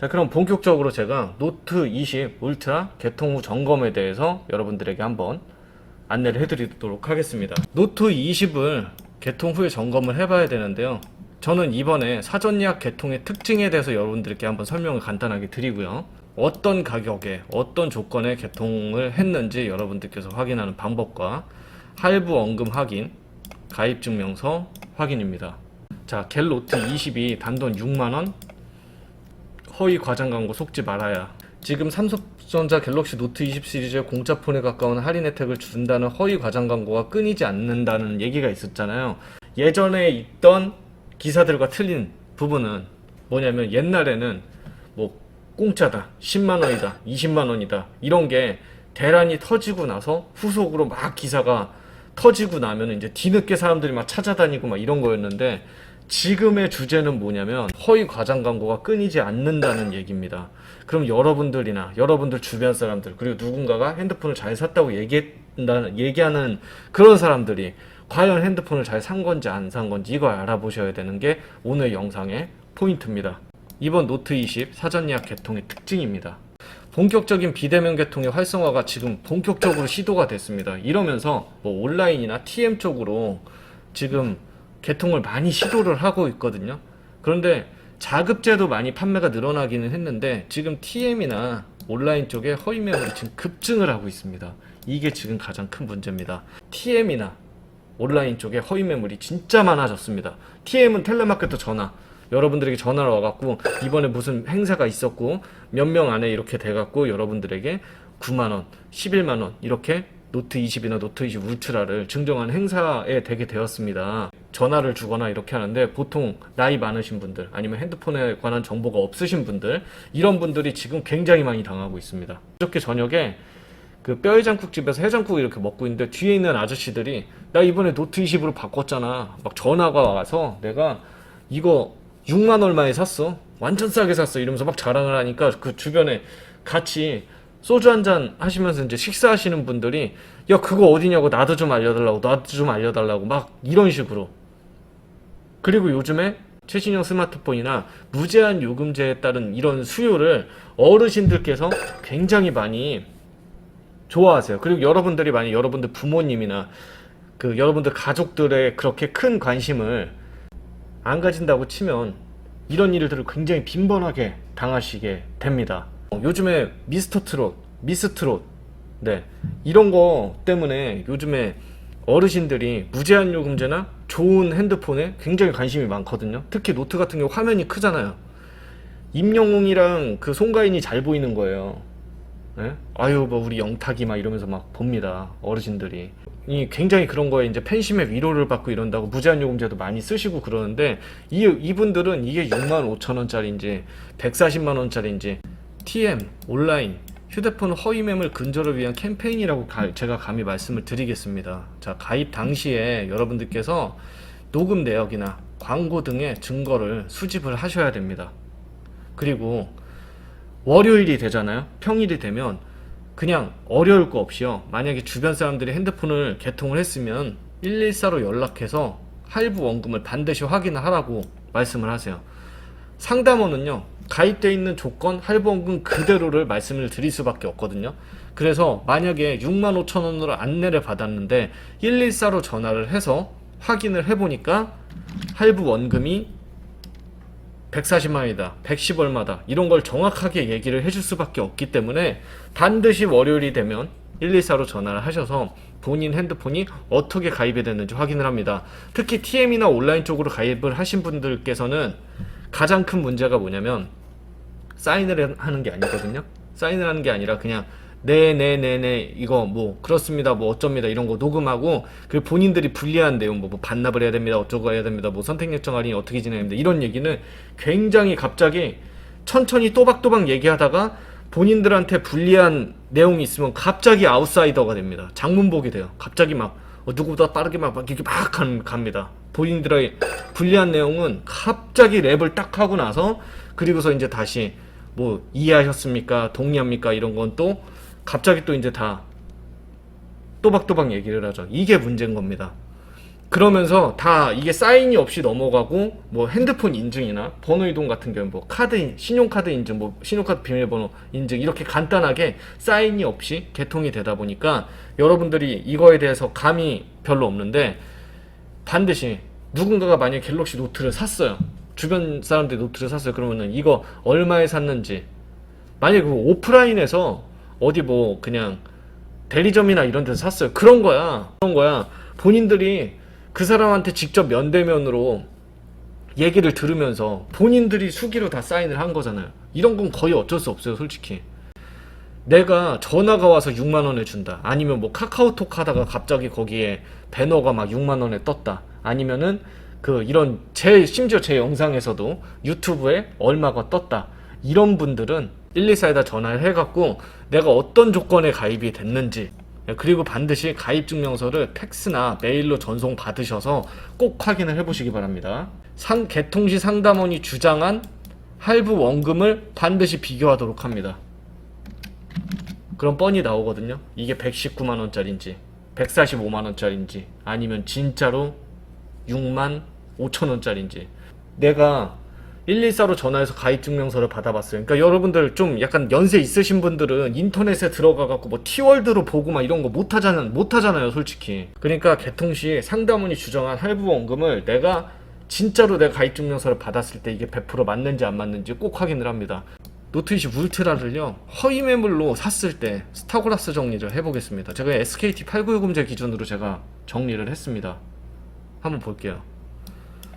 자, 그럼 본격적으로 제가 노트 20 울트라 개통 후 점검에 대해서 여러분들에게 한번 안내를 해드리도록 하겠습니다. 노트 20을 개통 후에 점검을 해봐야 되는데요. 저는 이번에 사전 예약 개통의 특징에 대해서 여러분들께 한번 설명을 간단하게 드리고요. 어떤 가격에 어떤 조건에 개통을 했는지 여러분들께서 확인하는 방법과 할부 원금 확인, 가입 증명서 확인입니다. 자, 갤노트 20이 단돈 6만원, 허위 과장 광고 속지 말아야. 지금 삼성전자 갤럭시 노트 20 시리즈의 공짜 폰에 가까운 할인 혜택을 준다는 허위 과장 광고가 끊이지 않는다는 얘기가 있었잖아요. 예전에 있던 기사들과 틀린 부분은 뭐냐면, 옛날에는 뭐 공짜다, 10만원이다, 20만원이다 이런 게 대란이 터지고 나서 후속으로 막 기사가 터지고 나면 이제 뒤늦게 사람들이 막 찾아다니고 막 이런 거였는데, 지금의 주제는 뭐냐면 허위 과장 광고가 끊이지 않는다는 얘기입니다. 그럼 여러분들이나 여러분들 주변 사람들, 그리고 누군가가 핸드폰을 잘 샀다고 얘기하는 그런 사람들이 과연 핸드폰을 잘 산 건지 안 산 건지 이걸 알아보셔야 되는 게 오늘 영상의 포인트입니다. 이번 노트 20 사전 예약 개통의 특징입니다. 본격적인 비대면 개통의 활성화가 지금 본격적으로 시도가 됐습니다. 이러면서 뭐 온라인이나 TM 쪽으로 지금 개통을 많이 시도를 하고 있거든요. 그런데 자급제도 많이 판매가 늘어나기는 했는데, 지금 TM이나 온라인 쪽에 허위 매물이 지금 급증을 하고 있습니다. 이게 지금 가장 큰 문제입니다. TM이나 온라인 쪽에 허위 매물이 진짜 많아졌습니다. TM은 텔레마케터 전화, 여러분들에게 전화를 와갖고 이번에 무슨 행사가 있었고 몇 명 안에 이렇게 돼갖고 여러분들에게 9만원, 11만원 이렇게 노트 20이나 노트 20 울트라를 증정한 행사에 되게 되었습니다. 전화를 주거나 이렇게 하는데, 보통 나이 많으신 분들, 아니면 핸드폰에 관한 정보가 없으신 분들, 이런 분들이 지금 굉장히 많이 당하고 있습니다. 어저께 저녁에 그 뼈해장국집에서 해장국 이렇게 먹고 있는데, 뒤에 있는 아저씨들이 나 이번에 노트 20으로 바꿨잖아, 막 전화가 와서 내가 이거 6만 얼마에 샀어, 완전 싸게 샀어 이러면서 막 자랑을 하니까, 그 주변에 같이 소주 한잔 하시면서 이제 식사하시는 분들이 야 그거 어디냐고, 나도 좀 알려달라고 막 이런 식으로. 그리고 요즘에 최신형 스마트폰이나 무제한 요금제에 따른 이런 수요를 어르신들께서 굉장히 많이 좋아하세요. 그리고 여러분들이 만약 여러분들 부모님이나 그 여러분들 가족들의 그렇게 큰 관심을 안 가진다고 치면, 이런 일들을 굉장히 빈번하게 당하시게 됩니다. 요즘에 미스터 트롯, 미스 트롯, 네, 이런 거 때문에 요즘에 어르신들이 무제한 요금제나 좋은 핸드폰에 굉장히 관심이 많거든요. 특히 노트 같은 경우 화면이 크잖아요. 임영웅이랑 그 송가인이 잘 보이는 거예요. 네? 아유 뭐 우리 영탁이 막 이러면서 막 봅니다, 어르신들이. 굉장히 그런 거에 이제 팬심의 위로를 받고 이런다고 무제한 요금제도 많이 쓰시고 그러는데, 이분들은 이게 6만 5천 원짜리인지 140만 원짜리인지, TM, 온라인, 휴대폰 허위 매물 근절을 위한 캠페인이라고 제가 감히 말씀을 드리겠습니다. 자, 가입 당시에 여러분들께서 녹음 내역이나 광고 등의 증거를 수집을 하셔야 됩니다. 그리고 월요일이 되잖아요. 평일이 되면 그냥 어려울 거 없이요, 만약에 주변 사람들이 핸드폰을 개통을 했으면 114로 연락해서 할부 원금을 반드시 확인을 하라고 말씀을 하세요. 상담원은요, 가입되어 있는 조건, 할부원금 그대로를 말씀을 드릴 수밖에 없거든요. 그래서 만약에 6만 5천 원으로 안내를 받았는데 114로 전화를 해서 확인을 해보니까 할부 원금이 140만 원이다, 110 얼마다, 이런 걸 정확하게 얘기를 해줄 수밖에 없기 때문에 반드시 월요일이 되면 114로 전화를 하셔서 본인 핸드폰이 어떻게 가입이 됐는지 확인을 합니다. 특히 TM이나 온라인 쪽으로 가입을 하신 분들께서는 가장 큰 문제가 뭐냐면, 사인을 하는 게 아니거든요. 사인을 하는 게 아니라 그냥 네네네네 이거 뭐 그렇습니다 뭐 어쩝니다 이런 거 녹음하고, 그 본인들이 불리한 내용 뭐 반납을 해야 됩니다, 어쩌고 해야 됩니다, 뭐 선택 요청 할인이 어떻게 진행됩니다, 이런 얘기는 굉장히 갑자기 천천히 또박또박 얘기하다가 본인들한테 불리한 내용이 있으면 갑자기 아웃사이더가 됩니다. 장문복이 돼요. 갑자기 막 누구보다 빠르게 막 이렇게 막 갑니다. 본인들의 불리한 내용은 갑자기 랩을 딱 하고 나서, 그리고서 이제 다시 뭐 이해하셨습니까, 동의합니까, 이런 건 또 갑자기 또 이제 다 또박또박 얘기를 하죠. 이게 문제인 겁니다. 그러면서 다 이게 사인이 없이 넘어가고 뭐 핸드폰 인증이나 번호 이동 같은 경우 뭐 카드 신용카드 인증 뭐 신용카드 비밀번호 인증 이렇게 간단하게 사인이 없이 개통이 되다 보니까 여러분들이 이거에 대해서 감이 별로 없는데 반드시 누군가가 만약에 갤럭시 노트를 샀어요. 주변 사람들이 노트를 샀어요. 그러면은 이거 얼마에 샀는지 만약에 그 오프라인에서 어디 뭐 그냥 대리점이나 이런 데서 샀어요. 그런 거야. 본인들이 그 사람한테 직접 면대면으로 얘기를 들으면서 본인들이 수기로 다 사인을 한 거잖아요. 이런 건 거의 어쩔 수 없어요, 솔직히. 내가 전화가 와서 6만 원에 준다. 아니면 뭐 카카오톡 하다가 갑자기 거기에 배너가 막 6만 원에 떴다. 아니면은 이런 심지어 제 영상에서도 유튜브에 얼마가 떴다. 이런 분들은 124에다 전화를 해갖고 내가 어떤 조건에 가입이 됐는지 그리고 반드시 가입 증명서를 팩스나 메일로 전송 받으셔서 꼭 확인을 해보시기 바랍니다. 개통 시 상담원이 주장한 할부 원금을 반드시 비교하도록 합니다. 그럼 뻔히 나오거든요. 이게 119만 원짜리인지 145만 원짜리인지 아니면 진짜로 6만 5천 원짜리인지. 내가 114로 전화해서 가입증명서를 받아봤어요. 그러니까 여러분들 좀 약간 연세 있으신 분들은 인터넷에 들어가갖고 뭐 티월드로 보고 막 이런 거 못하잖아요, 솔직히. 그러니까 개통 시 상담원이 주장한 할부 원금을 내가 진짜로 내가 가입증명서를 받았을 때 이게 100% 맞는지 안 맞는지 꼭 확인을 합니다. 노트20 울트라를요 허위 매물로 샀을 때 스타그라스 정리를 해보겠습니다. 제가 SKT8910제 기준으로 제가 정리를 했습니다. 한번 볼게요.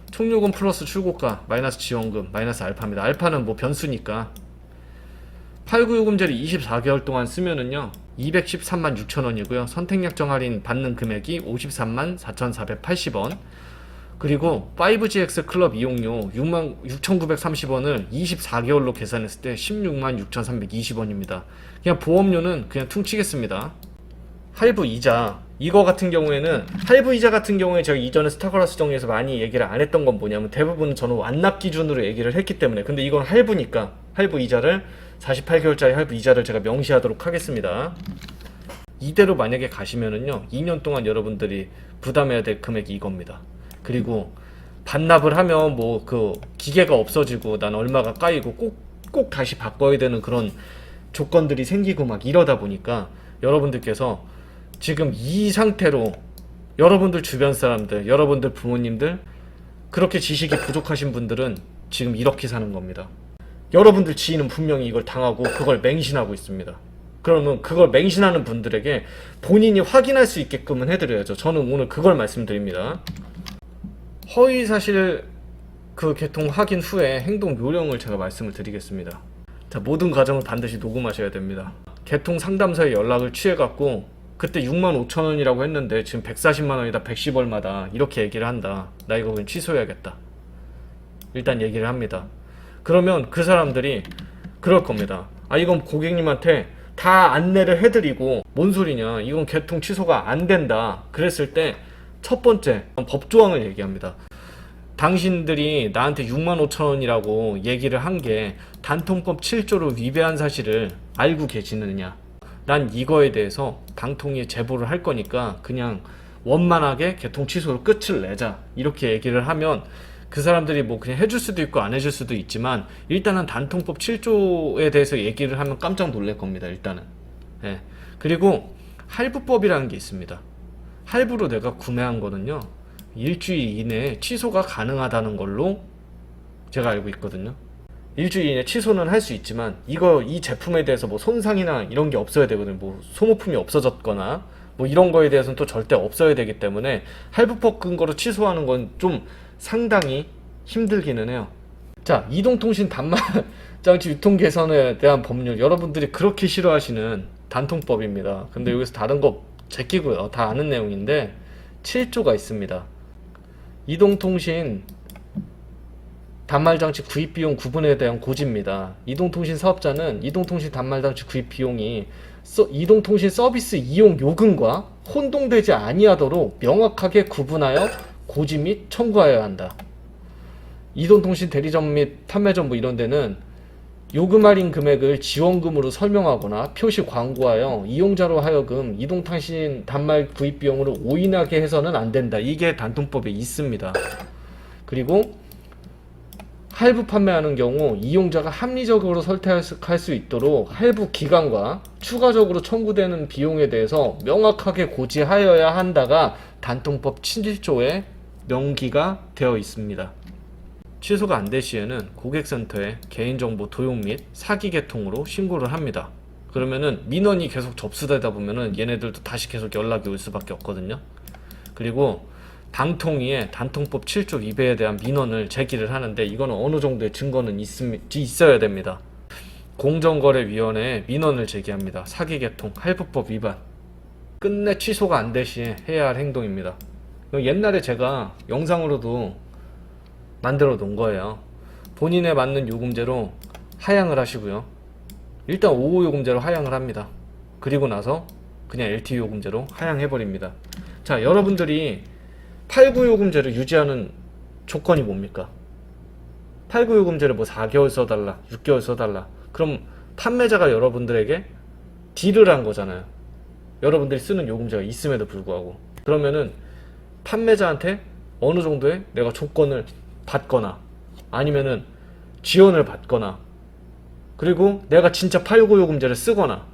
총요금 플러스 출고가 마이너스 지원금 마이너스 알파입니다. 알파는 뭐 변수니까 8960제를 24개월 동안 쓰면은요 213만 6천원이고요 선택약정 할인 받는 금액이 53만 4,480원. 그리고 5GX 클럽 이용료 66,930원을 24개월로 계산했을 때 16만 6,320원입니다. 그냥 보험료는 그냥 퉁치겠습니다. 할부 이자 이거 같은 경우에는 할부 이자 같은 경우에 제가 이전에 스타그라스 정리에서 많이 얘기를 안 했던 건 뭐냐면 대부분 저는 완납 기준으로 얘기를 했기 때문에 근데 이건 할부니까 할부 이자를 48개월짜리 할부 이자를 제가 명시하도록 하겠습니다. 이대로 만약에 가시면은요 2년 동안 여러분들이 부담해야 될 금액이 이겁니다. 그리고 반납을 하면 뭐 기계가 없어지고 난 얼마가 까이고 꼭 다시 바꿔야 되는 그런 조건들이 생기고 막 이러다 보니까 여러분들께서 지금 이 상태로 여러분들 주변 사람들, 여러분들 부모님들 그렇게 지식이 부족하신 분들은 지금 이렇게 사는 겁니다. 여러분들 지인은 분명히 이걸 당하고 그걸 맹신하고 있습니다. 그러면 그걸 맹신하는 분들에게 본인이 확인할 수 있게끔은 해드려야죠. 저는 오늘 그걸 말씀드립니다. 허위사실 개통 확인 후에 행동 요령을 제가 말씀을 드리겠습니다. 자, 모든 과정을 반드시 녹음하셔야 됩니다. 개통 상담사의 연락을 취해갖고 그때 6만 5천 원이라고 했는데 지금 140만 원이다 110얼마다 이렇게 얘기를 한다. 나 이거 그냥 취소해야겠다. 일단 얘기를 합니다. 그러면 그 사람들이 그럴 겁니다. 아 이건 고객님한테 다 안내를 해드리고 뭔 소리냐 이건 개통 취소가 안 된다 그랬을 때 첫 번째 법조항을 얘기합니다. 당신들이 나한테 6만 5천 원이라고 얘기를 한 게 단통법 7조를 위배한 사실을 알고 계시느냐. 난 이거에 대해서 방통위에 제보를 할 거니까 그냥 원만하게 개통 취소로 끝을 내자. 이렇게 얘기를 하면 그 사람들이 뭐 그냥 해줄 수도 있고 안 해줄 수도 있지만 일단은 단통법 7조에 대해서 얘기를 하면 깜짝 놀랄 겁니다. 일단은. 예. 그리고 할부법이라는 게 있습니다. 할부로 내가 구매한 거는요. 일주일 이내에 취소가 가능하다는 걸로 제가 알고 있거든요. 일주일 이내 취소는 할 수 있지만 이 제품에 대해서 뭐 손상이나 이런 게 없어야 되거든요. 뭐 소모품이 없어졌거나 뭐 이런 거에 대해서는 또 절대 없어야 되기 때문에 할부법 근거로 취소하는 건 좀 상당히 힘들기는 해요. 자, 이동통신 단말장치 유통 개선에 대한 법률 여러분들이 그렇게 싫어하시는 단통법입니다. 근데 여기서 다른 거 제끼고요. 다 아는 내용인데 7조가 있습니다. 이동통신 단말장치 구입 비용 구분에 대한 고지입니다. 이동통신 사업자는 이동통신 단말장치 구입 비용이 이동통신 서비스 이용 요금과 혼동되지 아니하도록 명확하게 구분하여 고지 및 청구하여야 한다. 이동통신 대리점 및 판매점 뭐 이런 데는 요금 할인 금액을 지원금으로 설명하거나 표시 광고하여 이용자로 하여금 이동통신 단말 구입 비용으로 오인하게 해서는 안 된다. 이게 단통법에 있습니다. 그리고 할부 판매하는 경우 이용자가 합리적으로 선택할 수 있도록 할부 기간과 추가적으로 청구되는 비용에 대해서 명확하게 고지하여야 한다가 단통법 7조에 명기가 되어 있습니다. 취소가 안 될 시에는 고객센터에 개인정보 도용 및 사기 개통으로 신고를 합니다. 그러면은 민원이 계속 접수되다 보면은 얘네들도 다시 계속 연락이 올 수밖에 없거든요. 그리고 방통위에 단통법 7조 위배에 대한 민원을 제기를 하는데 이거는 어느 정도의 증거는 있어야 됩니다. 공정거래위원회에 민원을 제기합니다. 사기 개통, 할부법 위반. 끝내 취소가 안 될 시에 해야 할 행동입니다. 옛날에 제가 영상으로도 만들어 놓은 거예요. 본인에 맞는 요금제로 하향을 하시고요. 일단 5호 요금제로 하향을 합니다. 그리고 나서 그냥 LTE 요금제로 하향해 버립니다. 자, 여러분들이 8구 요금제를 유지하는 조건이 뭡니까? 8구 요금제를 뭐 4개월 써달라, 6개월 써달라. 그럼 판매자가 여러분들에게 딜을 한 거잖아요. 여러분들이 쓰는 요금제가 있음에도 불구하고. 그러면은 판매자한테 어느 정도의 내가 조건을 받거나 아니면은 지원을 받거나 그리고 내가 진짜 8구 요금제를 쓰거나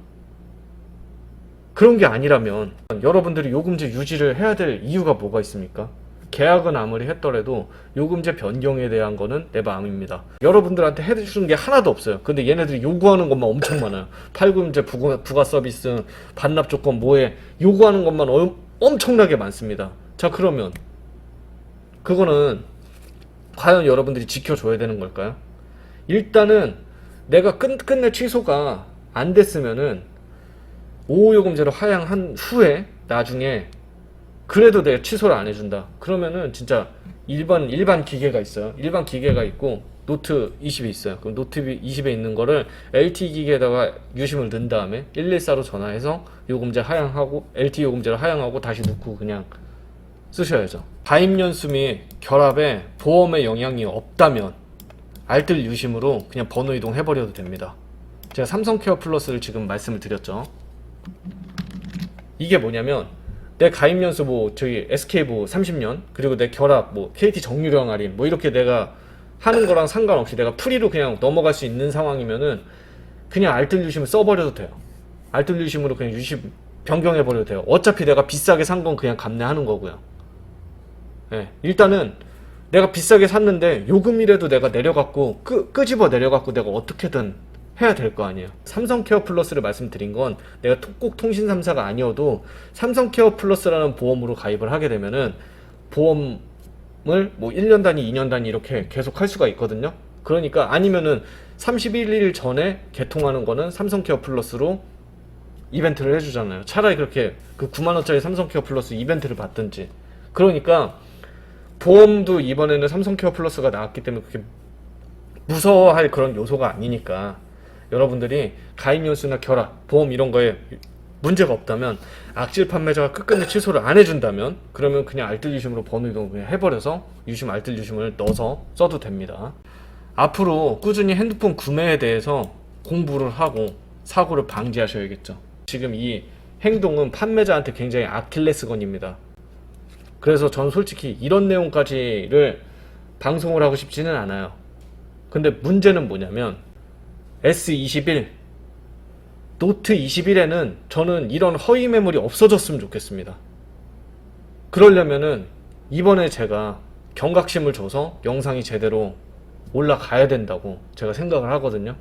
그런 게 아니라면 여러분들이 요금제 유지를 해야 될 이유가 뭐가 있습니까? 계약은 아무리 했더라도 요금제 변경에 대한 거는 내 마음입니다. 여러분들한테 해주는 게 하나도 없어요. 근데 얘네들이 요구하는 것만 엄청 많아요. 8구요금제 부가 서비스, 반납 조건 뭐에 요구하는 것만 엄청나게 많습니다. 자, 그러면 그거는 과연 여러분들이 지켜줘야 되는 걸까요? 일단은 내가 끝내 취소가 안 됐으면은 5호 요금제로 하향한 후에 나중에 그래도 내가 취소를 안 해준다. 그러면은 진짜 일반 기계가 있어요. 일반 기계가 있고 노트 20이 있어요. 그럼 노트 20에 있는 거를 LTE 기계에다가 유심을 넣은 다음에 114로 전화해서 요금제 하향하고 LTE 요금제를 하향하고 다시 넣고 그냥 쓰셔야죠. 가입 연수 및 결합에 보험에 영향이 없다면 알뜰 유심으로 그냥 번호 이동 해버려도 됩니다. 제가 삼성케어 플러스를 지금 말씀을 드렸죠. 이게 뭐냐면 내 가입 연수 뭐 저기 SK 뭐 30년 그리고 내 결합 뭐 KT 정유령 할인 뭐 이렇게 내가 하는 거랑 상관없이 내가 프리로 그냥 넘어갈 수 있는 상황이면은 그냥 알뜰 유심을 써버려도 돼요. 알뜰 유심으로 그냥 유심 변경해버려도 돼요. 어차피 내가 비싸게 산 건 그냥 감내하는 거고요. 네, 일단은 내가 비싸게 샀는데 요금이라도 내가 내려갖고 끄집어 내려갖고 내가 어떻게든 해야 될 거 아니에요. 삼성케어 플러스를 말씀드린 건 내가 꼭 통신 3사가 아니어도 삼성케어 플러스라는 보험으로 가입을 하게 되면은 보험을 뭐 1년 단위, 2년 단위 이렇게 계속 할 수가 있거든요. 그러니까 아니면은 31일 전에 개통하는 거는 삼성케어 플러스로 이벤트를 해주잖아요. 차라리 그렇게 그 9만원짜리 삼성케어 플러스 이벤트를 받든지. 그러니까 보험도 이번에는 삼성케어 플러스가 나왔기 때문에 그렇게 무서워할 그런 요소가 아니니까 여러분들이 가입 연수나 결합, 보험 이런 거에 문제가 없다면 악질 판매자가 끝끝내 취소를 안 해준다면 그러면 그냥 알뜰 유심으로 번호 이동 그냥 해버려서 유심 알뜰 유심을 넣어서 써도 됩니다. 앞으로 꾸준히 핸드폰 구매에 대해서 공부를 하고 사고를 방지하셔야겠죠. 지금 이 행동은 판매자한테 굉장히 아킬레스건입니다. 그래서 전 솔직히 이런 내용까지를 방송을 하고 싶지는 않아요. 근데 문제는 뭐냐면 S21, 노트 21에는 저는 이런 허위 매물이 없어졌으면 좋겠습니다. 그러려면은 이번에 제가 경각심을 줘서 영상이 제대로 올라가야 된다고 제가 생각을 하거든요.